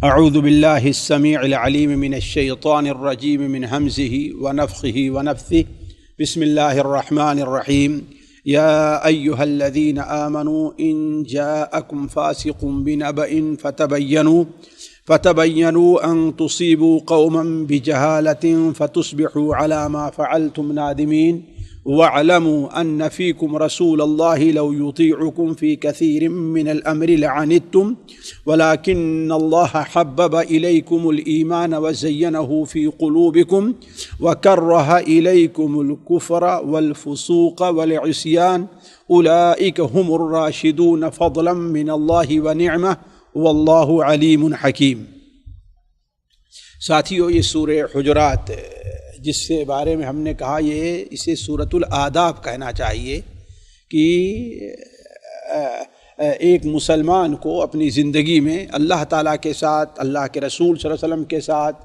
اعوذ باللہ السمیع العلیم من الشیطان الرجیم من ہمزہ ونفخہ ونفثہ بسم اللہ الرحمن الرحیم یا ایہا الذین آمنوا ان جاءکم فاسق بنبأ فتبینوا ان تصیبوا قوما بجہالۃ فتصبحوا علی ما فعلتم نادمین واعلموا ان فیکم رسول اللہ لو یطیعکم فی کثیر من الامر لعنتم ولكن اللہ حبب الیکم الایمان وزینہ فی قلوبکم وکرہ الیکم الکفر والفسوق والعصیان اولئک هم الراشدون فضلا من اللہ ونعمہ واللہ علیم حکیم۔ ساتھیو، یہ سورہ حجرات جس کے بارے میں ہم نے کہا اسے سورۃ الآداب کہنا چاہیے کہ ایک مسلمان کو اپنی زندگی میں اللہ تعالیٰ کے ساتھ، اللہ کے رسول صلی اللہ علیہ وسلم کے ساتھ،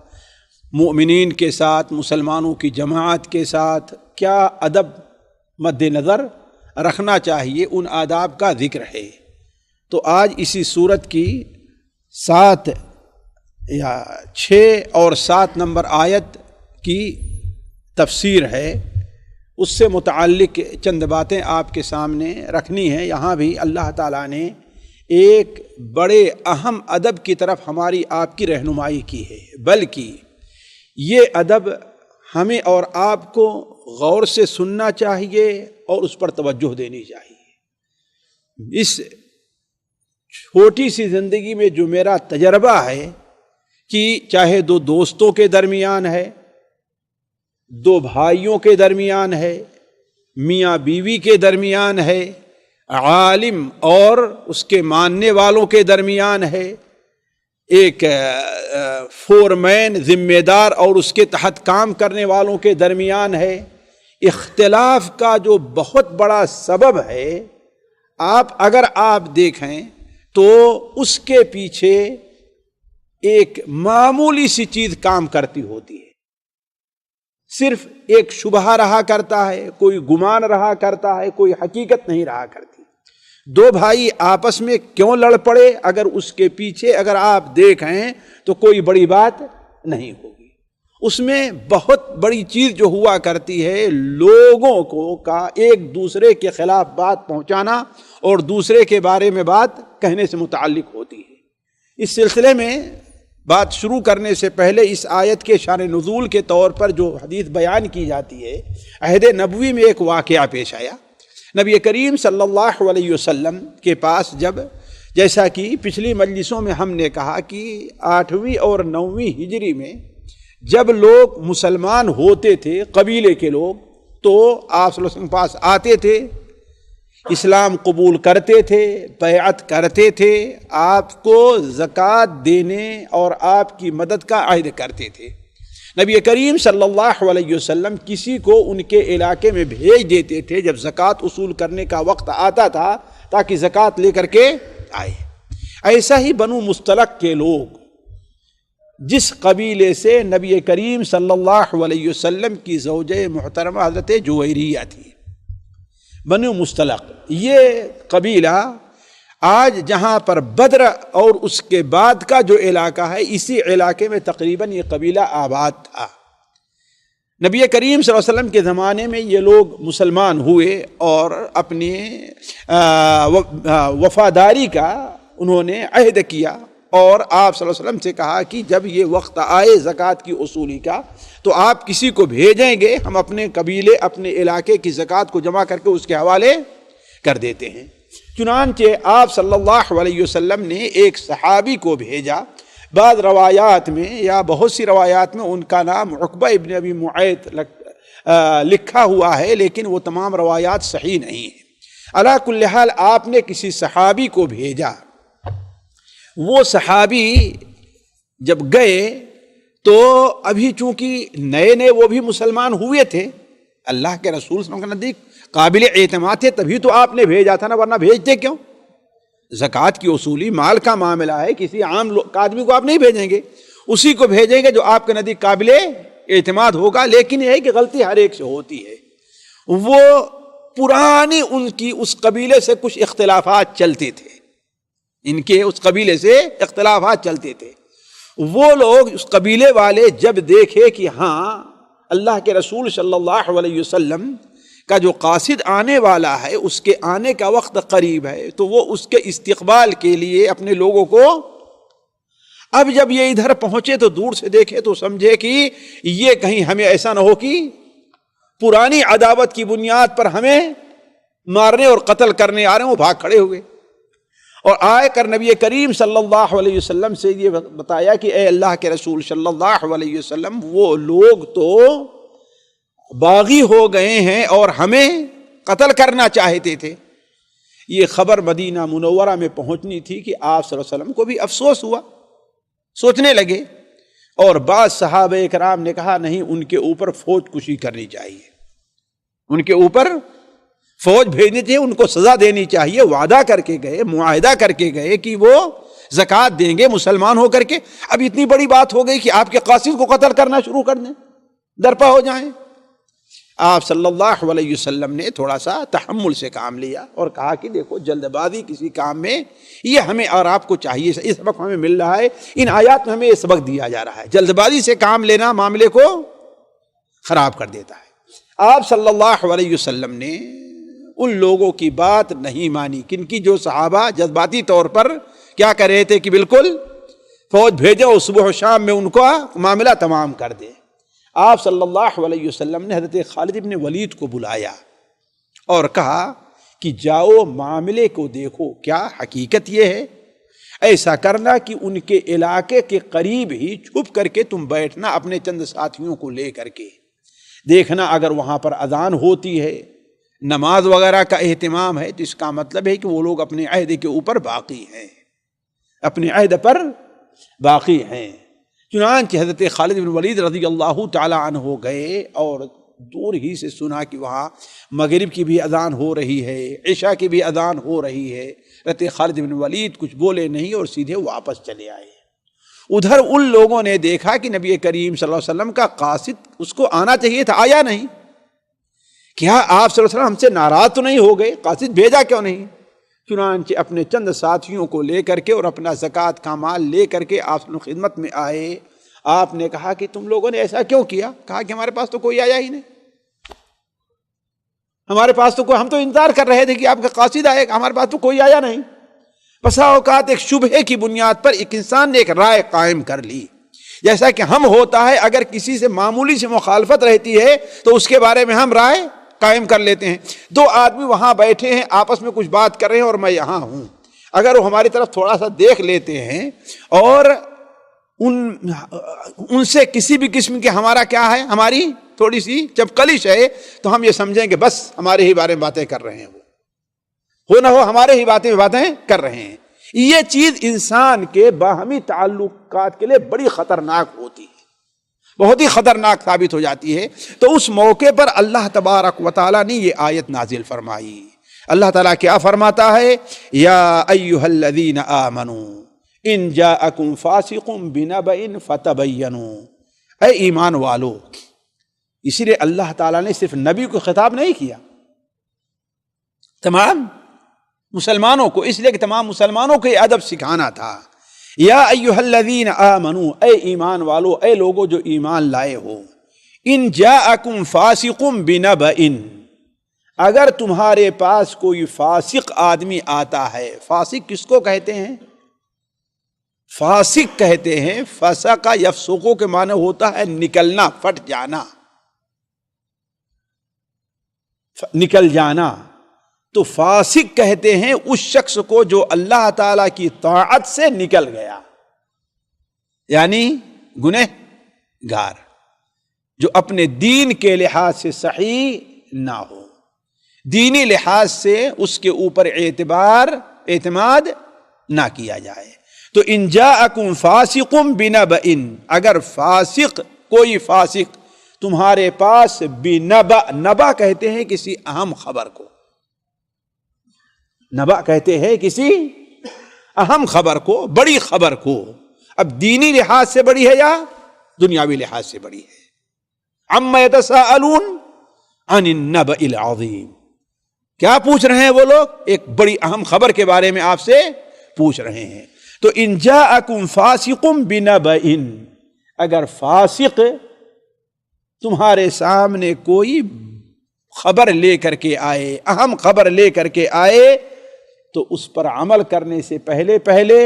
مؤمنین کے ساتھ، مسلمانوں کی جماعت کے ساتھ کیا ادب مد نظر رکھنا چاہیے، ان آداب کا ذکر ہے۔ تو آج اسی سورت کی 7 یا 6 اور 7 نمبر آیت کی تفسیر ہے، اس سے متعلق چند باتیں آپ کے سامنے رکھنی ہیں۔ یہاں بھی اللہ تعالیٰ نے ایک بڑے اہم ادب کی طرف ہماری آپ کی رہنمائی کی ہے، بلکہ یہ ادب ہمیں اور آپ کو غور سے سننا چاہیے اور اس پر توجہ دینی چاہیے۔ اس چھوٹی سی زندگی میں جو میرا تجربہ ہے کہ چاہے 2 دوستوں کے درمیان ہے، 2 بھائیوں کے درمیان ہے، میاں بیوی کے درمیان ہے، عالم اور اس کے ماننے والوں کے درمیان ہے، ایک فورمین ذمہ دار اور اس کے تحت کام کرنے والوں کے درمیان ہے، اختلاف کا جو بہت بڑا سبب ہے، اگر آپ دیکھیں تو اس کے پیچھے ایک معمولی سی چیز کام کرتی ہوتی ہے، صرف ایک شبہ رہا کرتا ہے، کوئی گمان رہا کرتا ہے، کوئی حقیقت نہیں رہا کرتی۔ 2 بھائی آپس میں کیوں لڑ پڑے، اگر اس کے پیچھے اگر آپ دیکھیں تو کوئی بڑی بات نہیں ہوگی۔ اس میں بہت بڑی چیز جو ہوا کرتی ہے، لوگوں کو کا ایک دوسرے کے خلاف بات پہنچانا اور دوسرے کے بارے میں بات کہنے سے متعلق ہوتی ہے۔ اس سلسلے میں بات شروع کرنے سے پہلے اس آیت کے شان نزول کے طور پر جو حدیث بیان کی جاتی ہے، عہد نبوی میں ایک واقعہ پیش آیا۔ نبی کریم صلی اللہ علیہ وسلم کے پاس جیسا کہ پچھلی مجلسوں میں ہم نے کہا کہ 8ویں اور 9ویں ہجری میں جب لوگ مسلمان ہوتے تھے، قبیلے کے لوگ، تو آپ صلی اللہ علیہ وسلم کے پاس آتے تھے، اسلام قبول کرتے تھے، بیعت کرتے تھے، آپ کو زکوٰۃ دینے اور آپ کی مدد کا عہد کرتے تھے۔ نبی کریم صلی اللہ علیہ وسلم کسی کو ان کے علاقے میں بھیج دیتے تھے جب زکوٰۃ وصول کرنے کا وقت آتا تھا، تاکہ زکوٰۃ لے کر کے آئے۔ ایسا ہی بنو مستلق کے لوگ، جس قبیلے سے نبی کریم صلی اللہ علیہ وسلم کی زوجہ محترمہ حضرت جویریہ تھی، بنو مستلق، یہ قبیلہ آج جہاں پر بدر اور اس کے بعد کا جو علاقہ ہے، اسی علاقے میں تقریباً یہ قبیلہ آباد تھا۔ نبی کریم صلی اللہ علیہ وسلم کے زمانے میں یہ لوگ مسلمان ہوئے اور اپنی وفاداری کا انہوں نے عہد کیا، اور آپ صلی اللہ علیہ وسلم سے کہا کہ جب یہ وقت آئے زکوٰۃ کی وصولی کا تو آپ کسی کو بھیجیں گے، ہم اپنے قبیلے، اپنے علاقے کی زکوٰۃ کو جمع کر کے اس کے حوالے کر دیتے ہیں۔ چنانچہ آپ صلی اللہ علیہ وسلم نے ایک صحابی کو بھیجا۔ بعض روایات میں یا بہت سی روایات میں ان کا نام عقبہ ابن ابی معیط لکھا ہوا ہے، لیکن وہ تمام روایات صحیح نہیں ہیں۔ علی کل حال آپ نے کسی صحابی کو بھیجا۔ وہ صحابی جب گئے تو ابھی چونکہ نئے وہ بھی مسلمان ہوئے تھے، اللہ کے رسول صلی اللہ علیہ وسلم کے نزدیک قابل اعتماد تھے، تبھی تو آپ نے بھیجا تھا نا، ورنہ بھیجتے کیوں؟ زکوٰۃ کی وصولی مال کا معاملہ ہے، کسی عام آدمی کو آپ نہیں بھیجیں گے، اسی کو بھیجیں گے جو آپ کے نزدیک قابل اعتماد ہوگا۔ لیکن یہ ہے کہ غلطی ہر ایک سے ہوتی ہے۔ وہ پرانی ان کی اس قبیلے سے کچھ اختلافات چلتے تھے، ان کے اس قبیلے سے اختلافات چلتے تھے. وہ لوگ اس قبیلے والے جب دیکھے کہ ہاں اللہ کے رسول صلی اللہ علیہ وسلم کا جو قاصد آنے والا ہے اس کے آنے کا وقت قریب ہے، تو وہ اس کے استقبال کے لیے اپنے لوگوں کو، اب جب یہ ادھر پہنچے تو دور سے دیکھے تو سمجھے کہ یہ کہیں ہمیں ایسا نہ ہو کہ پرانی عداوت کی بنیاد پر ہمیں مارنے اور قتل کرنے آ رہے ہیں. وہ بھاگ کھڑے ہوئے اور آئے کر نبی کریم صلی اللہ علیہ وسلم سے یہ بتایا کہ اے اللہ کے رسول صلی اللہ علیہ وسلم، وہ لوگ تو باغی ہو گئے ہیں اور ہمیں قتل کرنا چاہتے تھے. یہ خبر مدینہ منورہ میں پہنچنی تھی کہ آپ صلی اللہ علیہ وسلم کو بھی افسوس ہوا، سوچنے لگے. اور بعض صحابہ کرام نے کہا نہیں، ان کے اوپر فوج کشی کرنی چاہیے، ان کے اوپر فوج بھیجنی چاہیے، ان کو سزا دینی چاہیے. وعدہ کر کے گئے، معاہدہ کر کے گئے کہ وہ زکوٰۃ دیں گے مسلمان ہو کر کے. اب اتنی بڑی بات ہو گئی کہ آپ کے قاصد کو قتل کرنا شروع کر دیں، درپا ہو جائیں. آپ صلی اللہ علیہ وسلم نے تھوڑا سا تحمل سے کام لیا اور کہا کہ دیکھو، جلد بازی کسی کام میں یہ ہمیں اور آپ کو چاہیے، یہ سبق ہمیں مل رہا ہے، ان آیات میں ہمیں یہ سبق دیا جا رہا ہے. جلد بازی سے کام لینا معاملے کو خراب کر دیتا ہے. آپ صلی اللہ علیہ وسلم نے ان لوگوں کی بات نہیں مانی، کن کی؟ جو صحابہ جذباتی طور پر کیا کر رہے تھے کہ بالکل فوج بھیجو، صبح و شام میں ان کا معاملہ تمام کر دے. آپ صلی اللہ علیہ وسلم نے حضرت خالد بن ولید کو بلایا اور کہا کہ جاؤ معاملے کو دیکھو، کیا حقیقت یہ ہے؟ ایسا کرنا کہ ان کے علاقے کے قریب ہی چھپ کر کے تم بیٹھنا اپنے چند ساتھیوں کو لے کر کے، دیکھنا اگر وہاں پر اذان ہوتی ہے، نماز وغیرہ کا اہتمام ہے، تو اس کا مطلب ہے کہ وہ لوگ اپنے عہد کے اوپر باقی ہیں، اپنے عہد پر باقی ہیں. چنانچہ حضرت خالد بن ولید رضی اللہ تعالی عنہ گئے اور دور ہی سے سنا کہ وہاں مغرب کی بھی اذان ہو رہی ہے، عشاء کی بھی اذان ہو رہی ہے. حضرت خالد بن ولید کچھ بولے نہیں اور سیدھے واپس چلے آئے. ادھر ان لوگوں نے دیکھا کہ نبی کریم صلی اللہ علیہ وسلم کا قاصد، اس کو آنا چاہیے تھا، آیا نہیں. کیا آپ صلی اللہ علیہ وسلم ہم سے ناراض تو نہیں ہو گئے؟ قاصد بھیجا کیوں نہیں؟ چنانچہ اپنے چند ساتھیوں کو لے کر کے اور اپنا زکوٰۃ کا مال لے کر کے آپ کی خدمت میں آئے. آپ نے کہا کہ تم لوگوں نے ایسا کیوں کیا؟ کہا کہ ہمارے پاس تو کوئی آیا ہی نہیں، ہمارے پاس تو کوئی، ہم تو انتظار کر رہے تھے کہ آپ کا قاصد آئے گا، ہمارے پاس تو کوئی آیا نہیں. بسا اوقات ایک شبہے کی بنیاد پر ایک انسان نے ایک رائے قائم کر لی، جیسا کہ ہم ہوتا ہے اگر کسی سے معمولی سے مخالفت رہتی ہے تو اس کے بارے میں ہم رائے قائم کر لیتے ہیں. دو آدمی وہاں بیٹھے ہیں، آپس میں کچھ بات کر رہے ہیں اور میں یہاں ہوں، اگر وہ ہماری طرف تھوڑا سا دیکھ لیتے ہیں اور ان سے کسی بھی قسم کے ہمارا کیا ہے، ہماری تھوڑی سی چپکلش ہے، تو ہم یہ سمجھیں کہ بس ہمارے ہی بارے میں باتیں کر رہے ہیں، وہ ہو نہ ہو ہمارے ہی باتیں کر رہے ہیں. یہ چیز انسان کے باہمی تعلقات کے لیے بڑی خطرناک ہوتی ہے، بہت ہی خطرناک ثابت ہو جاتی ہے. تو اس موقع پر اللہ تبارک و تعالیٰ نے یہ آیت نازل فرمائی. اللہ تعالیٰ کیا فرماتا ہے؟ یا ایھا الذین آمنوا ان جاءکم فاسق بنبأ فتبینوا. اے ایمان والو، اسی لیے اللہ تعالیٰ نے صرف نبی کو خطاب نہیں کیا، تمام مسلمانوں کو، اس لیے کہ تمام مسلمانوں کو یہ ادب سکھانا تھا. یا ایھا الذین آمنوا، اے ایمان والو، اے لوگو جو ایمان لائے ہو، ان جاءکم فاسق بنبأ، اگر تمہارے پاس کوئی فاسق آدمی آتا ہے. فاسق کس کو کہتے ہیں؟ فاسق کہتے ہیں، فسق یفسق کے معنی ہوتا ہے نکلنا، پھٹ جانا، نکل جانا. تو فاسق کہتے ہیں اس شخص کو جو اللہ تعالی کی طاعت سے نکل گیا، یعنی گنہگار، جو اپنے دین کے لحاظ سے صحیح نہ ہو، دینی لحاظ سے اس کے اوپر اعتماد نہ کیا جائے. تو ان جاءکم فاسق بنبأ، اگر فاسق، کوئی فاسق تمہارے پاس بنبأ، نبأ کہتے ہیں کسی اہم خبر کو، نبأ کہتے ہیں کسی اہم خبر کو، بڑی خبر کو. اب دینی لحاظ سے بڑی ہے یا دنیاوی لحاظ سے بڑی ہے؟ عما یتساءلون عن النبأ العظیم، کیا پوچھ رہے ہیں وہ لوگ؟ ایک بڑی اہم خبر کے بارے میں آپ سے پوچھ رہے ہیں۔ تو ان جاءکم فاسق بنبأ، اگر فاسق تمہارے سامنے کوئی خبر لے کر کے آئے، اہم خبر لے کر کے آئے، تو اس پر عمل کرنے سے پہلے پہلے،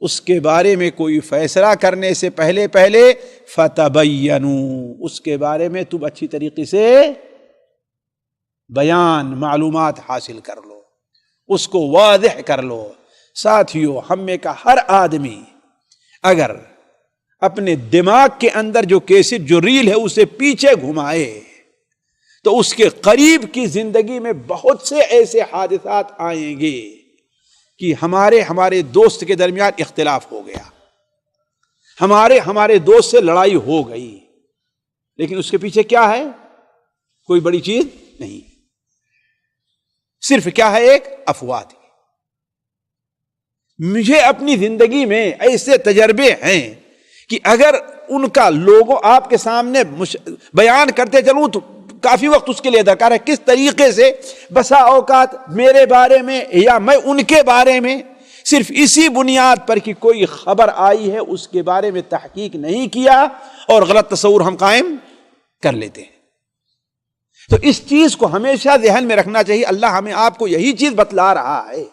اس کے بارے میں کوئی فیصلہ کرنے سے پہلے پہلے فتبینوا، اس کے بارے میں تم اچھی طریقے سے بیان معلومات حاصل کر لو، اس کو واضح کر لو۔ ساتھیو، ہم میں کا ہر آدمی اگر اپنے دماغ کے اندر جو کیسٹ، جو ریل ہے، اسے پیچھے گھمائے تو اس کے قریب کی زندگی میں بہت سے ایسے حادثات آئیں گے کہ ہمارے دوست کے درمیان اختلاف ہو گیا، ہمارے دوست سے لڑائی ہو گئی، لیکن اس کے پیچھے کیا ہے؟ کوئی بڑی چیز نہیں، صرف کیا ہے؟ ایک افواہ تھی۔ مجھے اپنی زندگی میں ایسے تجربے ہیں کہ اگر ان کا لوگوں آپ کے سامنے بیان کرتے چلوں تو کافی وقت اس کے لیے درکار ہے، کس طریقے سے بسا اوقات میرے بارے میں یا میں ان کے بارے میں صرف اسی بنیاد پر کہ کوئی خبر آئی ہے اس کے بارے میں تحقیق نہیں کیا اور غلط تصور ہم قائم کر لیتے ہیں۔ تو اس چیز کو ہمیشہ ذہن میں رکھنا چاہیے۔ اللہ ہمیں آپ کو یہی چیز بتلا رہا ہے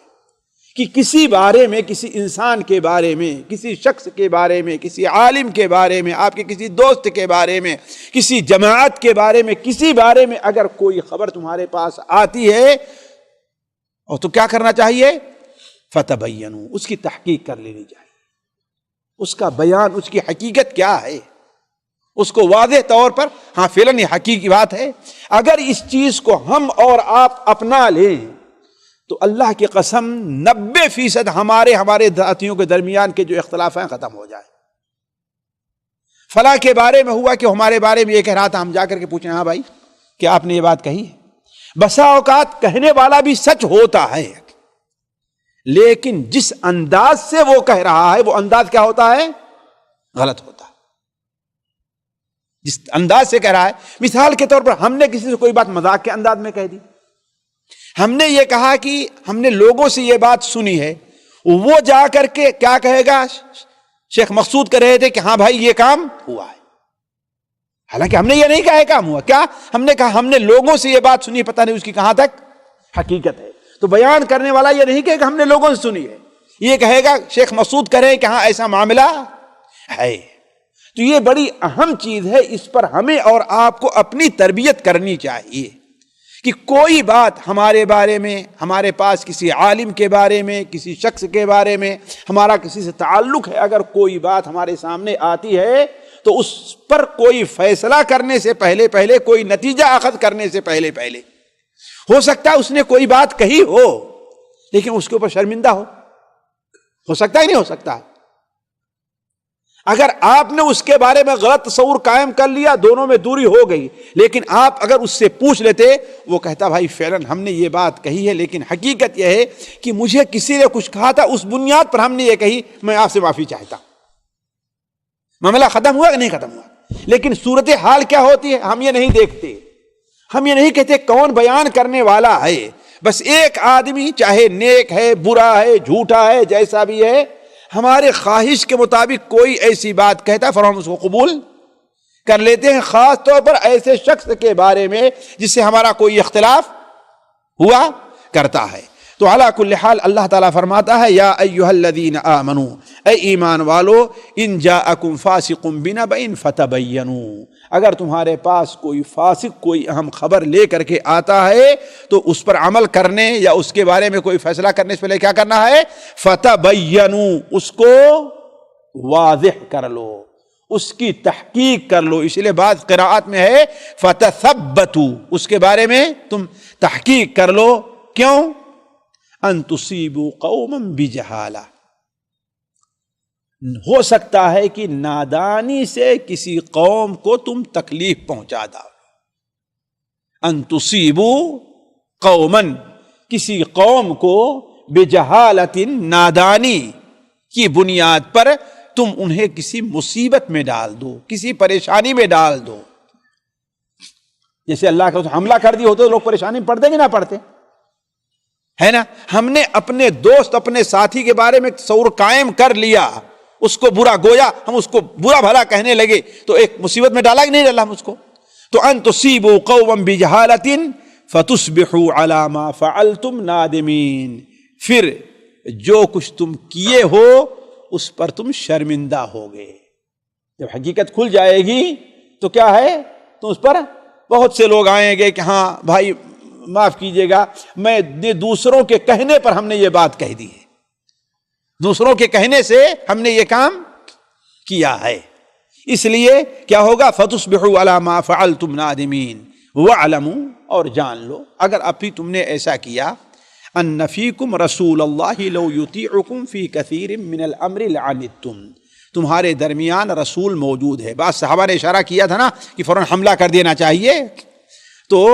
کہ کسی بارے میں، کسی انسان کے بارے میں، کسی شخص کے بارے میں، کسی عالم کے بارے میں، آپ کے کسی دوست کے بارے میں، کسی جماعت کے بارے میں، کسی بارے میں اگر کوئی خبر تمہارے پاس آتی ہے اور تو کیا کرنا چاہیے؟ فتبینوا، اس کی تحقیق کر لینی چاہیے، اس کا بیان، اس کی حقیقت کیا ہے، اس کو واضح طور پر، ہاں فعلاً یہ حقیقی بات ہے۔ اگر اس چیز کو ہم اور آپ اپنا لیں تو اللہ کی قسم 90% ہمارے ذاتیوں کے درمیان کے جو اختلاف ہیں ختم ہو جائے۔ فلاں کے بارے میں ہوا کہ ہمارے بارے میں یہ کہہ رہا تھا، ہم جا کر کے پوچھیں ہاں بھائی کیا آپ نے یہ بات کہی ہے؟ بسا اوقات کہنے والا بھی سچ ہوتا ہے، لیکن جس انداز سے وہ کہہ رہا ہے وہ انداز کیا ہوتا ہے؟ غلط ہوتا ہے۔ جس انداز سے کہہ رہا ہے، مثال کے طور پر ہم نے کسی سے کوئی بات مذاق کے انداز میں کہہ دی، ہم نے یہ کہا کہ ہم نے لوگوں سے یہ بات سنی ہے، وہ جا کر کے کیا کہے گا؟ شیخ مقصود کر رہے تھے کہ ہاں بھائی یہ کام ہوا ہے، حالانکہ ہم نے یہ نہیں کہا ہے کام ہوا، کیا ہم نے کہا ہم نے لوگوں سے یہ بات سنی ہے، پتہ نہیں اس کی کہاں تک حقیقت ہے۔ تو بیان کرنے والا یہ نہیں کہے کہ ہم نے لوگوں سے سنی ہے، یہ کہے گا شیخ مقصود کر رہے ہیں کہ ہاں ایسا معاملہ ہے۔ تو یہ بڑی اہم چیز ہے، اس پر ہمیں اور آپ کو اپنی تربیت کرنی چاہیے کہ کوئی بات ہمارے بارے میں، ہمارے پاس کسی عالم کے بارے میں، کسی شخص کے بارے میں، ہمارا کسی سے تعلق ہے، اگر کوئی بات ہمارے سامنے آتی ہے تو اس پر کوئی فیصلہ کرنے سے پہلے پہلے، کوئی نتیجہ اخذ کرنے سے پہلے پہلے، ہو سکتا ہے اس نے کوئی بات کہی ہو لیکن اس کے اوپر شرمندہ ہو سکتا ہے، نہیں ہو سکتا۔ اگر آپ نے اس کے بارے میں غلط تصور قائم کر لیا، دونوں میں دوری ہو گئی، لیکن آپ اگر اس سے پوچھ لیتے، وہ کہتا بھائی فعلاً ہم نے یہ بات کہی ہے، لیکن حقیقت یہ ہے کہ مجھے کسی نے کچھ کہا تھا، اس بنیاد پر ہم نے یہ کہی، میں آپ سے معافی چاہتا ہوں، معاملہ ختم ہوا کہ نہیں ختم ہوا؟ لیکن صورتحال کیا ہوتی ہے؟ ہم یہ نہیں دیکھتے، ہم یہ نہیں کہتے کون بیان کرنے والا ہے، بس ایک آدمی چاہے نیک ہے، برا ہے، جھوٹا ہے، جیسا بھی ہے، ہمارے خواہش کے مطابق کوئی ایسی بات کہتا ہے، فوراً ہم اس کو قبول کر لیتے ہیں، خاص طور پر ایسے شخص کے بارے میں جس سے ہمارا کوئی اختلاف ہوا کرتا ہے۔ تو علی کل حال اللہ تعالیٰ فرماتا ہے یا ایھا الذین آمنوا، اے ایمان والو، ان جاءکم فاسق بنبأ فتبینوا، اگر تمہارے پاس کوئی فاسق کوئی اہم خبر لے کر کے آتا ہے تو اس پر عمل کرنے یا اس کے بارے میں کوئی فیصلہ کرنے سے پہلے کیا کرنا ہے؟ فتبینوا، اس کو واضح کر لو، اس کی تحقیق کر لو۔ اس لیے بعض قراءات میں ہے فتثبتوا، اس کے بارے میں تم تحقیق کر لو۔ کیوں؟ ان تصیبوا قوما بجہالہ، ہو سکتا ہے کہ نادانی سے کسی قوم کو تم تکلیف پہنچا دو۔ ان تصیبوا قوما، کسی قوم کو بجہالۃ، نادانی کی بنیاد پر تم انہیں کسی مصیبت میں ڈال دو، کسی پریشانی میں ڈال دو۔ جیسے اللہ کا حملہ کر دیا ہوتا تو لوگ پریشانی میں پڑتے کہ نہ پڑتے؟ ہے نا. ہم نے اپنے دوست اپنے ساتھی کے بارے میں تصور قائم کر لیا, اس کو برا گویا, ہم اس کو برا بھلا کہنے لگے تو ایک مصیبت میں ڈالا کہ نہیں ڈالا ہم اس کو. تو ان تصیبوا قوما بجہالۃ فتصبحوا علی ما فعلتم نادمین, پھر جو کچھ تم کیے ہو اس پر تم شرمندہ ہوگے. جب حقیقت کھل جائے گی تو کیا ہے, تو اس پر بہت سے لوگ آئیں گے کہ ہاں بھائی معاف کیجیے گا, میں دوسروں کے کہنے پر ہم نے یہ بات کہہ دی ہے, دوسروں کے کہنے سے ہم نے یہ کام کیا ہے, اس لیے کیا ہوگا, فتصبحوا علی ما فعلتم نادمین واعلموا, اور جان لو اگر ابھی تم نے ایسا کیا, ان فیکم رسول اللہ لو یطیعکم فی کثیر من الامر لعنتم, تمہارے درمیان رسول موجود ہے. بعض صحابہ نے اشارہ کیا تھا نا کہ فوراً حملہ کر دینا چاہیے, تو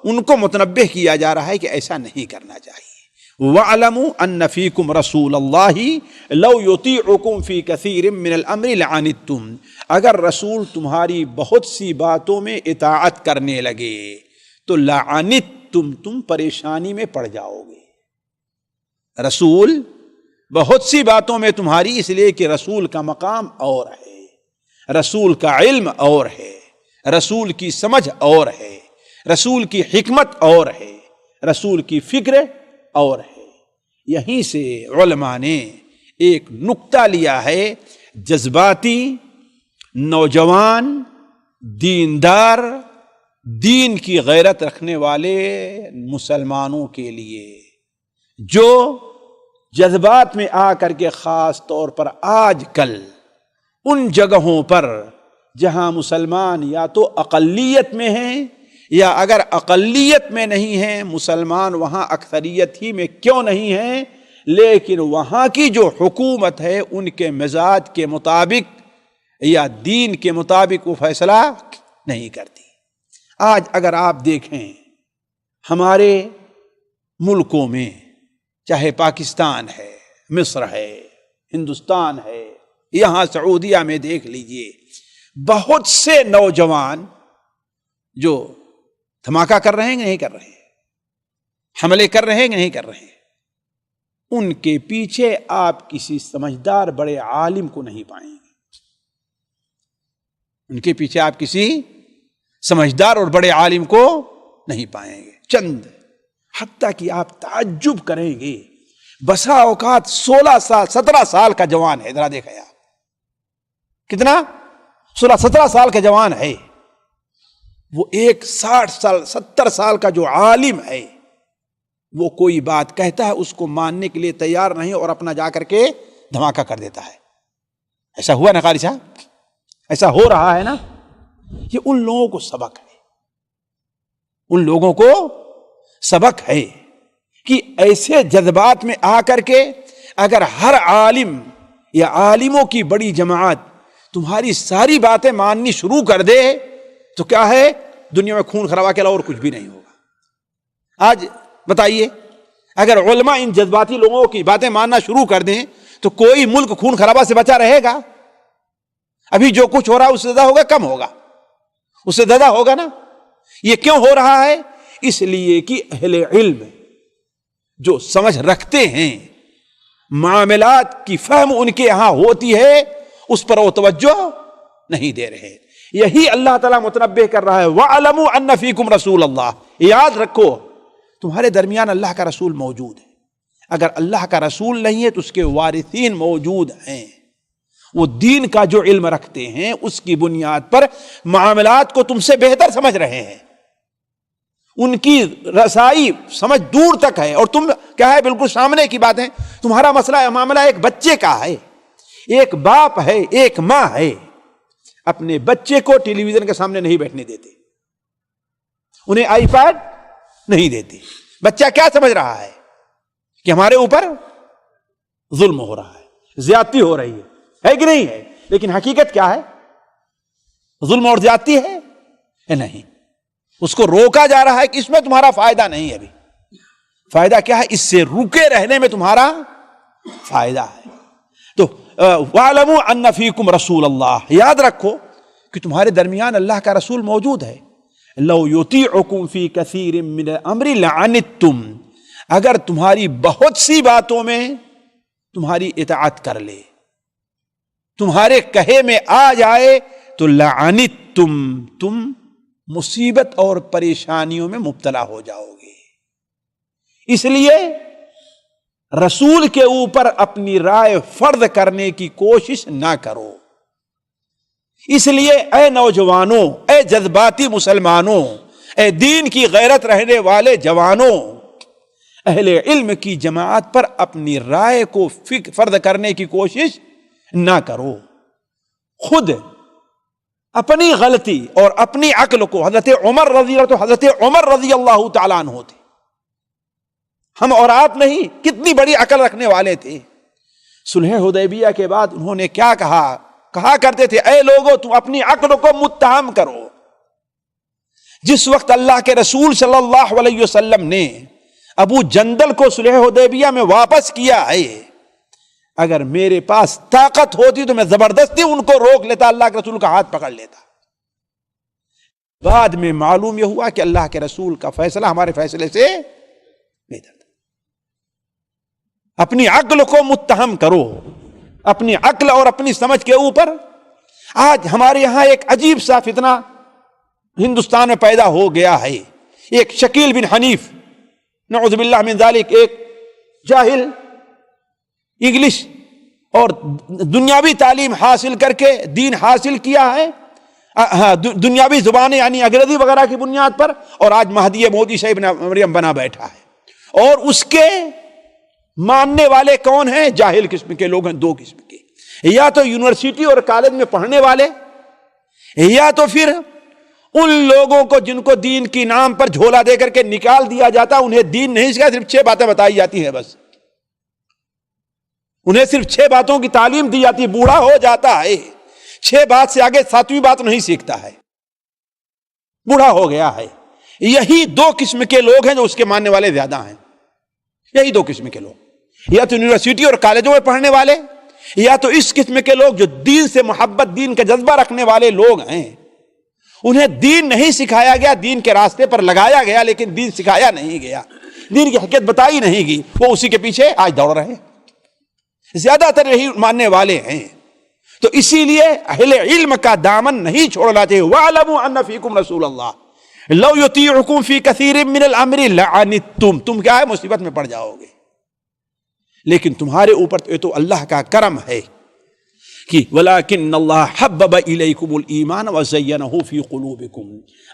ان کو متنبہ کیا جا رہا ہے کہ ایسا نہیں کرنا چاہیے. وَاعْلَمُوا أَنَّ فِيكُمْ رَسُولَ اللَّهِ لَوْ يُطِيعُكُمْ فِي كَثِيرٍ مِّنَ الْأَمْرِ لَعَنِتُّمْ, اگر رسول تمہاری بہت سی باتوں میں اطاعت کرنے لگے تو لعنتم, تم پریشانی میں پڑ جاؤ گے. رسول بہت سی باتوں میں تمہاری, اس لیے کہ رسول کا مقام اور ہے, رسول کا علم اور ہے, رسول کی سمجھ اور ہے, رسول کی حکمت اور ہے, رسول کی فکر اور ہے. یہیں سے علماء نے ایک نکتہ لیا ہے, جذباتی نوجوان دیندار دین کی غیرت رکھنے والے مسلمانوں کے لیے, جو جذبات میں آ کر کے خاص طور پر آج کل ان جگہوں پر جہاں مسلمان یا تو اقلیت میں ہیں, یا اگر اقلیت میں نہیں ہیں مسلمان وہاں اکثریت ہی میں کیوں نہیں ہیں, لیکن وہاں کی جو حکومت ہے ان کے مزاج کے مطابق یا دین کے مطابق وہ فیصلہ نہیں کرتی. آج اگر آپ دیکھیں ہمارے ملکوں میں, چاہے پاکستان ہے, مصر ہے, ہندوستان ہے, یہاں سعودیہ میں دیکھ لیجئے, بہت سے نوجوان جو دھماکہ کر رہے ہیں کہ نہیں کر رہے, حملے کر رہے ہیں کہ نہیں کر رہے, ان کے پیچھے آپ کسی سمجھدار بڑے عالم کو نہیں پائیں گے. ان کے پیچھے آپ کسی سمجھدار اور بڑے عالم کو نہیں پائیں گے. چند حتیٰ کہ آپ تعجب کریں گے, بسا اوقات 16 سال 17 سال کا جوان ہے, ذرا دیکھیں آپ, کتنا 16-17 سال کا جوان ہے, وہ ایک 60 سال 70 سال کا جو عالم ہے وہ کوئی بات کہتا ہے اس کو ماننے کے لیے تیار نہیں اور اپنا جا کر کے دھماکہ کر دیتا ہے. ایسا ہوا نا قاری صاحب, ایسا ہو رہا ہے نا. یہ ان لوگوں کو سبق ہے, ان لوگوں کو سبق ہے کہ ایسے جذبات میں آ کر کے اگر ہر عالم یا عالموں کی بڑی جماعت تمہاری ساری باتیں ماننی شروع کر دے تو کیا ہے, دنیا میں خون خرابہ کے علاوہ اور کچھ بھی نہیں ہوگا. آج بتائیے اگر علماء ان جذباتی لوگوں کی باتیں ماننا شروع کر دیں تو کوئی ملک خون خرابہ سے بچا رہے گا؟ ابھی جو کچھ ہو رہا ہے اس سے زیادہ ہوگا, کم ہوگا, اس سے زیادہ ہوگا نا. یہ کیوں ہو رہا ہے؟ اس لیے کہ اہل علم جو سمجھ رکھتے ہیں, معاملات کی فہم ان کے یہاں ہوتی ہے, اس پر وہ توجہ نہیں دے رہے. یہی اللہ تعالیٰ متنبہ کر رہا ہے, وَاعْلَمُوا أَنَّ فِيكُمْ رَسُولَ اللَّهِ, یاد رکھو تمہارے درمیان اللہ کا رسول موجود ہے. اگر اللہ کا رسول نہیں ہے تو اس کے وارثین موجود ہیں, وہ دین کا جو علم رکھتے ہیں اس کی بنیاد پر معاملات کو تم سے بہتر سمجھ رہے ہیں. ان کی رسائی سمجھ دور تک ہے اور تم کیا ہے بالکل سامنے کی باتیں. تمہارا مسئلہ معاملہ ایک بچے کا ہے, ایک باپ ہے, ایک ماں ہے, اپنے بچے کو ٹیلی ویژن کے سامنے نہیں بیٹھنے دیتے, انہیں آئی پیڈ نہیں دیتے. بچہ کیا سمجھ رہا ہے کہ ہمارے اوپر ظلم ہو رہا ہے, زیادتی ہو رہی ہے کہ نہیں ہے؟ لیکن حقیقت کیا ہے؟ ظلم اور زیادتی ہے نہیں. اس کو روکا جا رہا ہے کہ اس میں تمہارا فائدہ نہیں ہے. ابھی فائدہ کیا ہے؟ اس سے رکے رہنے میں تمہارا فائدہ ہے. تو وَاعْلَمُوا أَنَّ فِيكُمْ رَسُولَ اللَّهِ, یاد رکھو کہ تمہارے درمیان اللہ کا رسول موجود ہے. لَوْ يُطِيعُكُمْ فِي كَثِيرٍ مِّنَ الْأَمْرِ لَعَنِتُّمْ, اگر تمہاری بہت سی باتوں میں تمہاری اطاعت کر لے، تمہارے کہے میں آ جائے تو لعنتم، تم مصیبت اور پریشانیوں میں مبتلا ہو جاؤ گے۔ اس لیے رسول کے اوپر اپنی رائے فرض کرنے کی کوشش نہ کرو۔ اس لیے اے نوجوانوں، اے جذباتی مسلمانوں، اے دین کی غیرت رہنے والے جوانوں، اہل علم کی جماعت پر اپنی رائے کو فرض کرنے کی کوشش نہ کرو۔ خود اپنی غلطی اور اپنی عقل کو حضرت عمر رضی اللہ تعالیٰ عنہ تھے، ہم اور آپ نہیں، کتنی بڑی عقل رکھنے والے تھے۔ صلح حدیبیہ کے بعد انہوں نے کیا کہا کرتے تھے، اے لوگو تم اپنی عقل کو متہم کرو۔ جس وقت اللہ کے رسول صلی اللہ علیہ وسلم نے ابو جندل کو صلح حدیبیہ میں واپس کیا ہے، اگر میرے پاس طاقت ہوتی تو میں زبردستی ان کو روک لیتا، اللہ کے رسول کا ہاتھ پکڑ لیتا۔ بعد میں معلوم یہ ہوا کہ اللہ کے رسول کا فیصلہ ہمارے فیصلے سے بہتر تھا۔ اپنی عقل کو متہم کرو، اپنی عقل اور اپنی سمجھ کے اوپر۔ آج ہمارے یہاں ایک عجیب سا فتنہ ہندوستان میں پیدا ہو گیا ہے۔ ایک شکیل بن حنیف، نعوذ باللہ من ذالک، ایک جاہل، انگلش اور دنیاوی تعلیم حاصل کر کے دین حاصل کیا ہے، دنیاوی زبانیں یعنی انگریزی وغیرہ کی بنیاد پر، اور آج مہدی مودی شیخ مریم بنا بیٹھا ہے۔ اور اس کے ماننے والے کون ہیں؟ جاہل قسم کے لوگ ہیں، دو قسم کے، یا تو یونیورسٹی اور کالج میں پڑھنے والے، یا تو پھر ان لوگوں کو جن کو دین کی نام پر جھولا دے کر کے نکال دیا جاتا، انہیں دین نہیں سکھایا، صرف 6 باتیں بتائی جاتی ہیں بس، انہیں صرف 6 باتوں کی تعلیم دی جاتی ہے۔ بوڑھا ہو جاتا ہے، 6 بات سے آگے 7ویں بات نہیں سیکھتا ہے، بوڑھا ہو گیا ہے۔ یہی 2 قسم کے لوگ ہیں جو اس کے ماننے والے زیادہ ہیں، یہی 2 قسم کے لوگ، یا تو یونیورسٹی اور کالجوں میں پڑھنے والے، یا تو اس قسم کے لوگ جو دین سے محبت، دین کا جذبہ رکھنے والے لوگ ہیں۔ انہیں دین نہیں سکھایا گیا، دین کے راستے پر لگایا گیا لیکن دین سکھایا نہیں گیا، دین کی حقیقت بتائی نہیں گئی، وہ اسی کے پیچھے آج دوڑ رہے ہیں، زیادہ تر یہی ماننے والے ہیں۔ تو اسی لیے اہل علم کا دامن نہیں چھوڑنا چاہیے۔ وَاعْلَمُوا أَنَّ فِيكُمْ رَسُولَ اللَّهِ لَوْ يُطِيعُكُمْ فِي كَثِيرٍ مِّنَ الْأَمْرِ لَعَنِتُّمْ، تم کیا ہے؟ مصیبت میں پڑ جاؤ گے، لیکن تمہارے اوپر تو اللہ کا کرم ہے کہ وَلَٰكِنَّ اللَّهَ حَبَّبَ إِلَيْكُمُ الْإِيمَانَ وَزَيَّنَهُ فِي قُلُوبِكُمْ،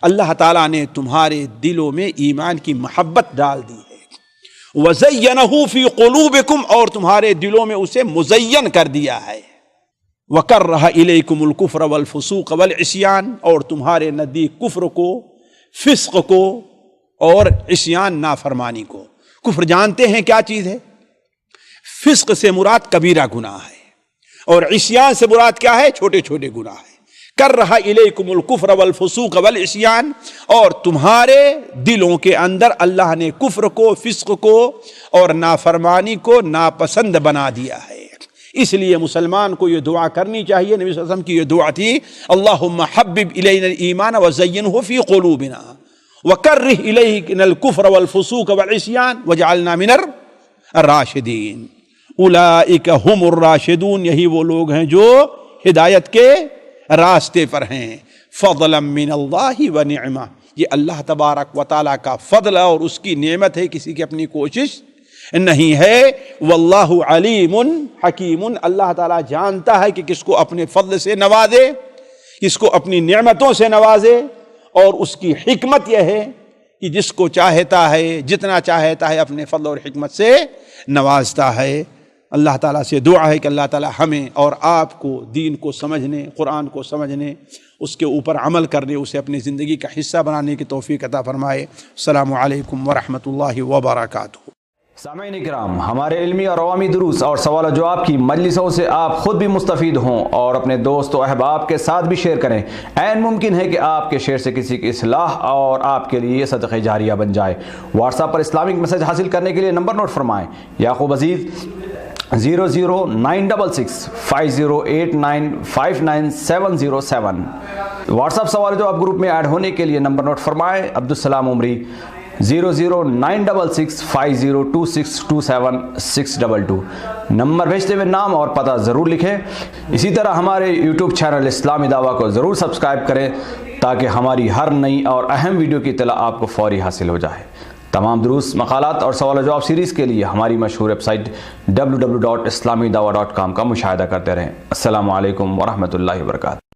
اللہ تعالیٰ نے تمہارے دلوں میں ایمان کی محبت ڈال دی ہے، وَزَيَّنَهُ فِي قُلُوبِكُمْ، اور تمہارے دلوں میں اسے مزین کر دیا ہے، وَكَرَّهَ إِلَيْكُمُ الْكُفْرَ وَالْفُسُوقَ وَالْعِصْيَانَ، اور تمہارے نزدیک کفر کو، فسق کو اور عصیان نافرمانی کو۔ کفر جانتے ہیں کیا چیز ہے؟ فسق سے مراد کبیرہ گناہ ہے، اور عصیان سے مراد کیا ہے؟ چھوٹے چھوٹے گناہ ہے۔ کرہ الیکم الکفر والفسوق والعصیان، اور تمہارے دلوں کے اندر اللہ نے کفر کو، فسق کو اور نافرمانی کو ناپسند بنا دیا ہے۔ اس لیے مسلمان کو یہ دعا کرنی چاہیے، نبی صلی اللہ علیہ وسلم کی یہ دعا تھی، اللہم حبب الینا الایمان وزینہ فی قلوبنا وکرہ الینا الکفر والفسوق والعصیان وجعلنا من الراشدین۔ اولئک ہم الراشدون، یہی وہ لوگ ہیں جو ہدایت کے راستے پر ہیں۔ فضلا من اللہ ونعمہ، یہ اللہ تبارک و تعالیٰ کا فضل اور اس کی نعمت ہے، کسی کی اپنی کوشش نہیں ہے۔ واللہ علیم حکیم، اللہ تعالیٰ جانتا ہے کہ کس کو اپنے فضل سے نوازے، کس کو اپنی نعمتوں سے نوازے، اور اس کی حکمت یہ ہے کہ جس کو چاہتا ہے، جتنا چاہتا ہے، اپنے فضل اور حکمت سے نوازتا ہے۔ اللہ تعالیٰ سے دعا ہے کہ اللہ تعالیٰ ہمیں اور آپ کو دین کو سمجھنے، قرآن کو سمجھنے، اس کے اوپر عمل کرنے، اسے اپنی زندگی کا حصہ بنانے کی توفیق عطا فرمائے۔ السلام علیکم ورحمۃ اللہ وبرکاتہ۔ سامعین اکرام، ہمارے علمی اور عوامی دروس اور سوال و جواب کی مجلسوں سے آپ خود بھی مستفید ہوں اور اپنے دوست و احباب کے ساتھ بھی شیئر کریں۔ عین ممکن ہے کہ آپ کے شیئر سے کسی کی اصلاح اور آپ کے لیے صدقہ جاریہ بن جائے۔ واٹس ایپ پر اسلامک میسج حاصل کرنے کے لیے نمبر نوٹ فرمائیں: یعقوب عزیز 00966 5089 59707۔ واٹس ایپ سوال جو آپ گروپ میں ایڈ ہونے کے لیے نمبر نوٹ فرمائیں: عبدالسلام عمری 00966502627 نمبر بھیجتے ہوئے نام اور پتہ ضرور لکھیں۔ اسی طرح ہمارے یوٹیوب چینل اسلامی دعویٰ کو ضرور سبسکرائب کریں تاکہ ہماری ہر نئی اور اہم ویڈیو کی اطلاع آپ کو فوری حاصل ہو جائے۔ تمام دروس، مقالات اور سوال و جواب سیریز کے لیے ہماری مشہور ویب سائٹ www.islamidawah.com کا مشاہدہ کرتے رہیں۔ السلام علیکم ورحمۃ اللہ وبرکاتہ۔